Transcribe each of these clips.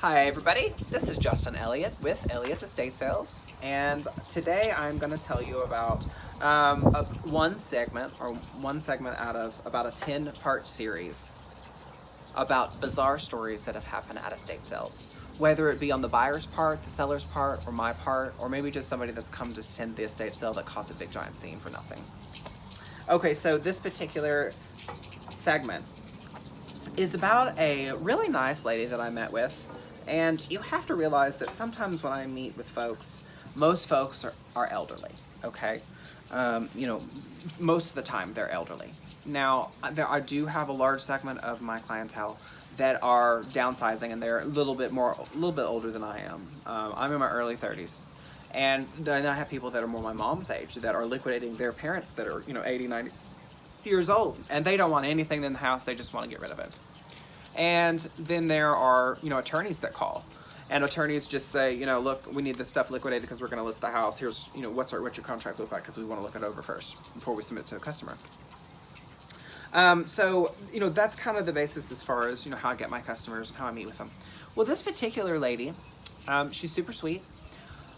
Hi everybody, this is Justin Elliott with Elliott's Estate Sales, and today I'm going to tell you about one segment out of about a 10-part series about bizarre stories that have happened at estate sales. Whether it be on the buyer's part, the seller's part, or my part, or maybe just somebody that's come to attend the estate sale that caused a big giant scene for nothing. Okay, so this particular segment is about a really nice lady that I met with. And you have to realize that sometimes when I meet with folks, most folks are elderly, okay? Most of the time they're elderly. Now, I do have a large segment of my clientele that are downsizing, and they're a little bit older than I am. I'm in my early 30s. And then I have people that are more my mom's age that are liquidating their parents that are, 80, 90 years old. And they don't want anything in the house, they just want to get rid of it. And then there are, attorneys that call. And attorneys just say, look, we need this stuff liquidated because we're going to list the house. Here's, what's your contract look like, because we want to look it over first before we submit it to a customer. That's kind of the basis as far as, how I get my customers and how I meet with them. Well, this particular lady, she's super sweet.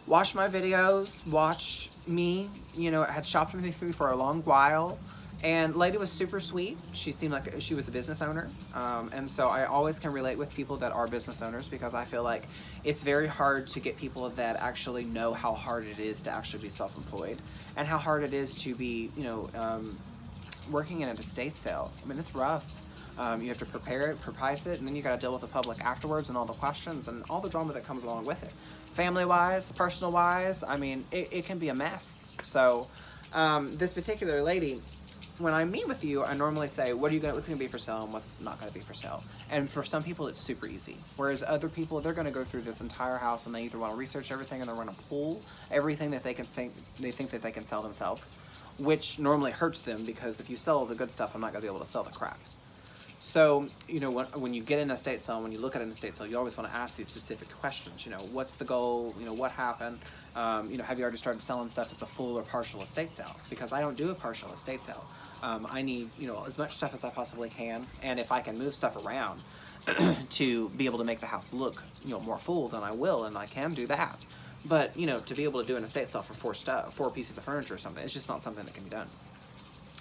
Watched my videos, watched me, had shopped with me for a long while. And lady was super sweet. She seemed like she was a business owner. And so I always can relate with people that are business owners, because I feel like it's very hard to get people that actually know how hard it is to actually be self-employed and how hard it is to be, working in an estate sale. I mean, it's rough. You have to prepare it, price it, and then you got to deal with the public afterwards and all the questions and all the drama that comes along with it. Family-wise, personal-wise, I mean, it can be a mess. So this particular lady, when I meet with you, I normally say, what's going to be for sale and what's not going to be for sale. And for some people, it's super easy. Whereas other people, they're going to go through this entire house and they either want to research everything and they're going to pull everything that they think that they can sell themselves, which normally hurts them, because if you sell the good stuff, I'm not going to be able to sell the crap. So, when you get an estate sale, when you look at an estate sale, you always want to ask these specific questions. What's the goal? What happened? Have you already started selling stuff as a full or partial estate sale? Because I don't do a partial estate sale. I need, as much stuff as I possibly can. And if I can move stuff around to be able to make the house look, more full, then I will, and I can do that. But, to be able to do an estate sale for four pieces of furniture or something, it's just not something that can be done.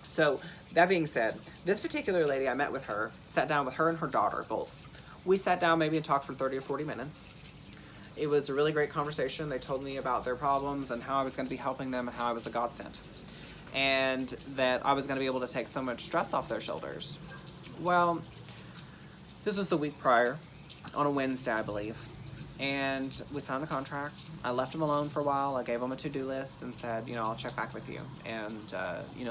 So, that being said, this particular lady, I met with her, sat down with her and her daughter, both. We sat down maybe and talked for 30 or 40 minutes. It was a really great conversation. They told me about their problems and how I was going to be helping them and how I was a godsend. And that I was going to be able to take so much stress off their shoulders. Well, this was the week prior, on a Wednesday, I believe. And we signed the contract. I left them alone for a while. I gave them a to-do list and said, I'll check back with you. And,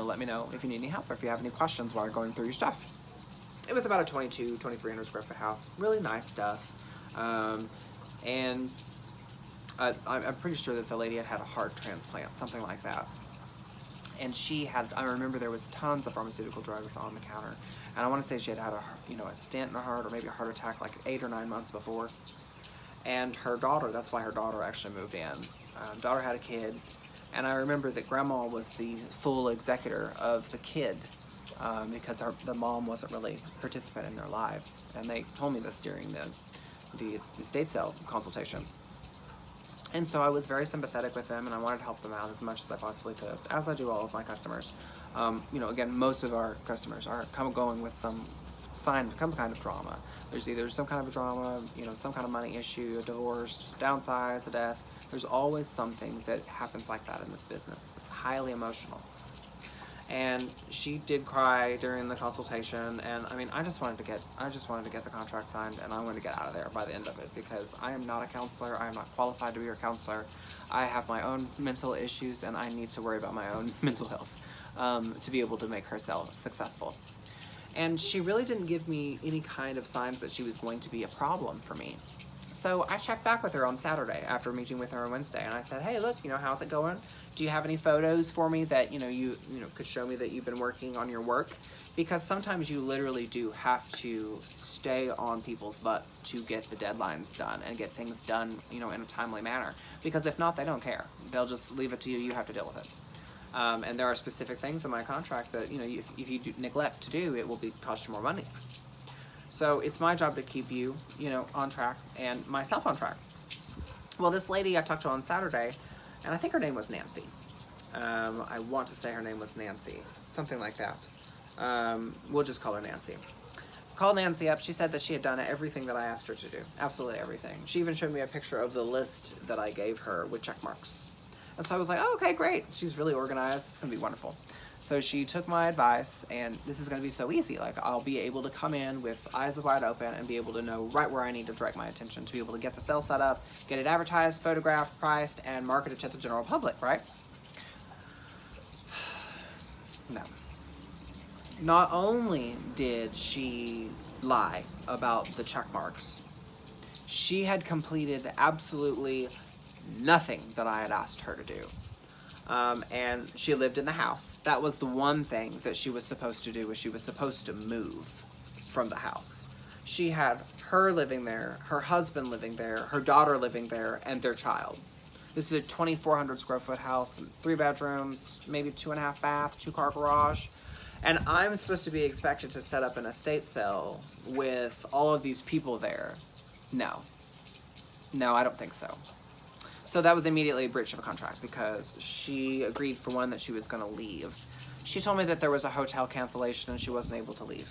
let me know if you need any help or if you have any questions while you're going through your stuff. It was about a 2,300 square foot house. Really nice stuff. And I'm pretty sure that the lady had a heart transplant, something like that. And I remember there was tons of pharmaceutical drugs on the counter. And I want to say she had a stent in her heart, or maybe a heart attack like 8 or 9 months before. And her daughter, that's why her daughter actually moved in. Daughter had a kid, and I remember that grandma was the full executor of the kid, because the mom wasn't really participating in their lives. And they told me this during the estate sale consultation. And so I was very sympathetic with them, and I wanted to help them out as much as I possibly could, as I do all of my customers. Again, most of our customers are going with some kind of drama. There's either some kind of a drama, some kind of money issue, a divorce, downsize, a death. There's always something that happens like that in this business. It's highly emotional. And she did cry during the consultation, and I mean, I just wanted to get the contract signed, and I wanted to get out of there by the end of it, because I am not a counselor. I am not qualified to be your counselor. I have my own mental issues, and I need to worry about my own mental health to be able to make her sale successful. And she really didn't give me any kind of signs that she was going to be a problem for me. So I checked back with her on Saturday after meeting with her on Wednesday, and I said, hey, look, how's it going? Do you have any photos for me that, you could show me that you've been working on your work? Because sometimes you literally do have to stay on people's butts to get the deadlines done and get things done, in a timely manner. Because if not, they don't care. They'll just leave it to you. You have to deal with it. And there are specific things in my contract that, if you neglect to do, it will cost you more money. So it's my job to keep you, you know, on track and myself on track. Well, this lady I talked to on Saturday, and I think her name was Nancy. I want to say her name was Nancy, something like that. We'll just call her Nancy. Called Nancy up. She said that she had done everything that I asked her to do. Absolutely everything. She even showed me a picture of the list that I gave her with check marks. And so I was like, oh, okay, great. She's really organized. It's going to be wonderful. So she took my advice, and this is going to be so easy. Like, I'll be able to come in with eyes wide open and be able to know right where I need to direct my attention to be able to get the sale set up, get it advertised, photographed, priced, and marketed to the general public, right? No. Not only did she lie about the check marks, she had completed absolutely nothing that I had asked her to do. And she lived in the house. That was the one thing that she was supposed to do, was she was supposed to move from the house. She had her living there, her husband living there, her daughter living there, and their child. This is a 2,400 square foot house, 3 bedrooms, maybe 2.5 bath, 2-car garage. And I'm supposed to be expected to set up an estate sale with all of these people there. No. No, I don't think so. So that was immediately a breach of a contract because she agreed, for one, that she was going to leave. She told me that there was a hotel cancellation and she wasn't able to leave.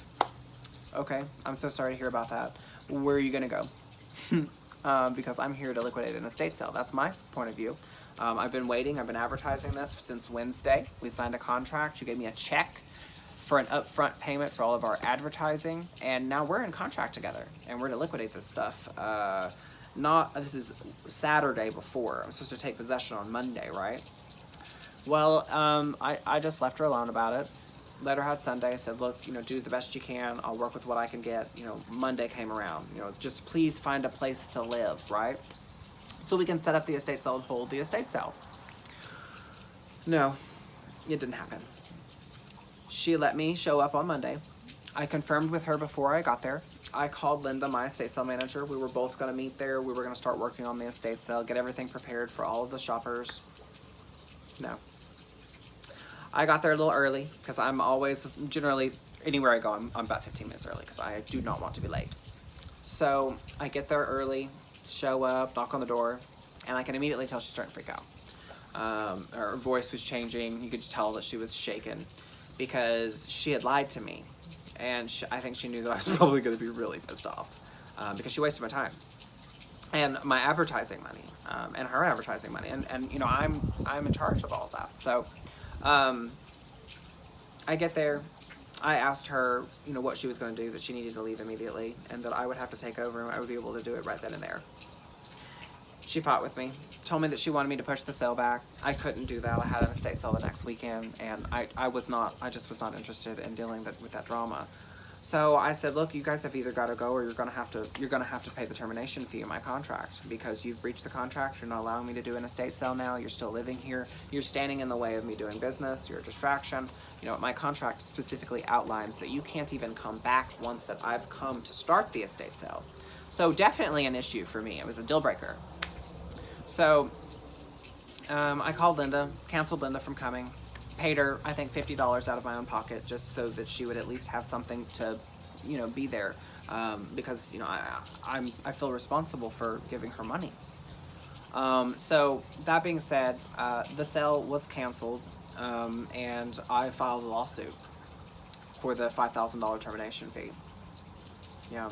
Okay, I'm so sorry to hear about that. Where are you going to go? Because I'm here to liquidate an estate sale. That's my point of view. I've been waiting. I've been advertising this since Wednesday. We signed a contract. She gave me a check for an upfront payment for all of our advertising, and now we're in contract together, and we're to liquidate this stuff. This is Saturday before. I'm supposed to take possession on Monday, right? Well, I just left her alone about it. Let her have Sunday. I said, look, you know, do the best you can. I'll work with what I can get. You know, Monday came around. You know, just please find a place to live, right? So we can set up the estate sale and hold the estate sale. No, it didn't happen. She let me show up on Monday. I confirmed with her before I got there. I called Linda, my estate sale manager. We were both going to meet there. We were going to start working on the estate sale, get everything prepared for all of the shoppers. No. I got there a little early because I'm always, generally, anywhere I go, I'm about 15 minutes early because I do not want to be late. So I get there early, show up, knock on the door, and I can immediately tell she's starting to freak out. Her voice was changing. You could tell that she was shaken because she had lied to me. And I think she knew that I was probably going to be really pissed off because she wasted my time and my advertising money and her advertising money. And you know, I'm in charge of all of that. So I get there. I asked her, you know, what she was going to do, that she needed to leave immediately and that I would have to take over and I would be able to do it right then and there. She fought with me, told me that she wanted me to push the sale back. I couldn't do that. I had an estate sale the next weekend, and I just was not interested in dealing with that drama. So I said, look, you guys have either got to go or you're gonna have to pay the termination fee in my contract because you've breached the contract. You're not allowing me to do an estate sale now. You're still living here. You're standing in the way of me doing business. You're a distraction. You know, my contract specifically outlines that you can't even come back once that I've come to start the estate sale. So definitely an issue for me. It was a deal breaker. So I called Linda, canceled Linda from coming, paid her, I think, $50 out of my own pocket just so that she would at least have something to, you know, be there because, you know, I feel responsible for giving her money. So that being said, the sale was canceled and I filed a lawsuit for the $5,000 termination fee. Yeah.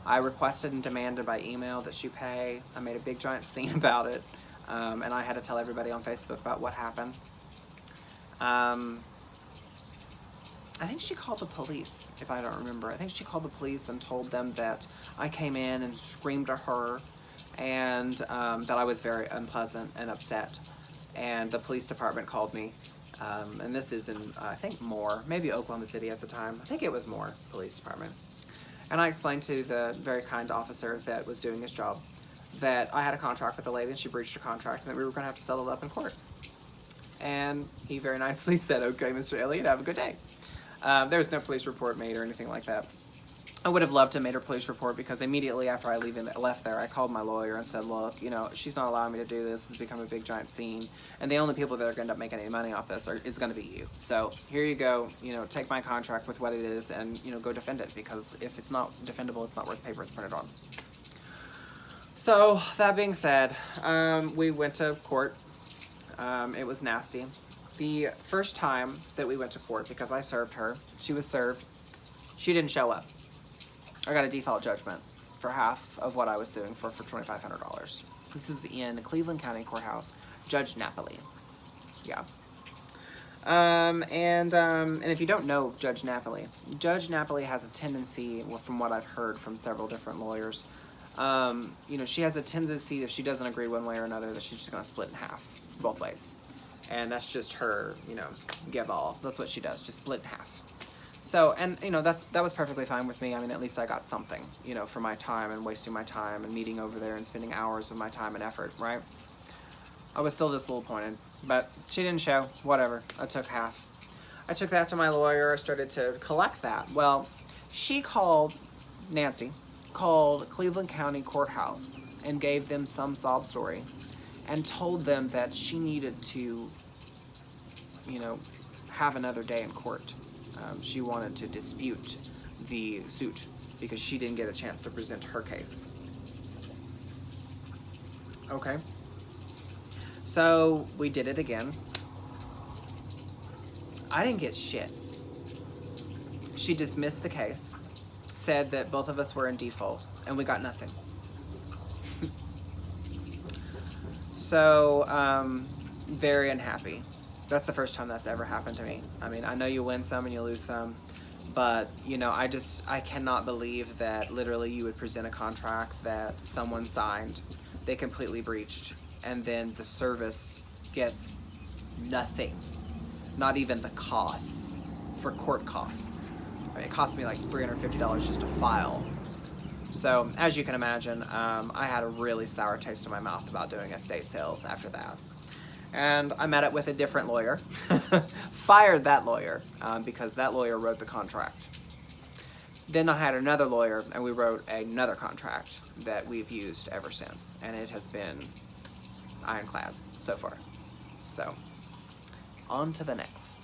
I requested and demanded by email that she pay. I made a big giant scene about it, and I had to tell everybody on Facebook about what happened. I think she called the police, if I don't remember. I think she called the police and told them that I came in and screamed at her and that I was very unpleasant and upset. And the police department called me, and this is in, I think, Moore, maybe Oklahoma City at the time. I think it was Moore Police Department. And I explained to the very kind officer that was doing his job that I had a contract with the lady and she breached a contract and that we were going to have to settle it up in court. And he very nicely said, okay, Mr. Elliott, have a good day. There was no police report made or anything like that. I would have loved to have made her police report, because immediately after I left there, I called my lawyer and said, look, you know, she's not allowing me to do this. It's become a big giant scene. And the only people that are going to end up making any money off this is going to be you. So here you go, you know, take my contract with what it is and, you know, go defend it, because if it's not defendable, it's not worth the paper it's printed on. So that being said, we went to court. It was nasty. The first time that we went to court, because I served her, she was served, she didn't show up. I got a default judgment for half of what I was suing for $2,500. This is in Cleveland County Courthouse, Judge Napoli. Yeah. And if you don't know Judge Napoli has a tendency, well, from what I've heard from several different lawyers, you know, she has a tendency, if she doesn't agree one way or another, that she's just going to split in half, both ways. And that's just her, you know, give all. That's what she does, just split in half. So, and, you know, that was perfectly fine with me. I mean, at least I got something, you know, for my time and wasting my time and meeting over there and spending hours of my time and effort, right? I was still disappointed, but she didn't show. Whatever. I took half. I took that to my lawyer. I started to collect that. Well, she called, Nancy, called Cleveland County Courthouse and gave them some sob story and told them that she needed to, you know, have another day in court. She wanted to dispute the suit because she didn't get a chance to present her case. Okay. So we did it again. I didn't get shit. She dismissed the case, said that both of us were in default, and we got nothing. So, very unhappy. That's the first time that's ever happened to me. I mean, I know you win some and you lose some, but, you know, I cannot believe that literally you would present a contract that someone signed, they completely breached, and then the service gets nothing. Not even the costs for court costs. I mean, it cost me like $350 just to file. So, as you can imagine, I had a really sour taste in my mouth about doing estate sales after that. And I met it with a different lawyer, fired that lawyer because that lawyer wrote the contract. Then I had another lawyer and we wrote another contract that we've used ever since. And it has been ironclad so far. So, on to the next.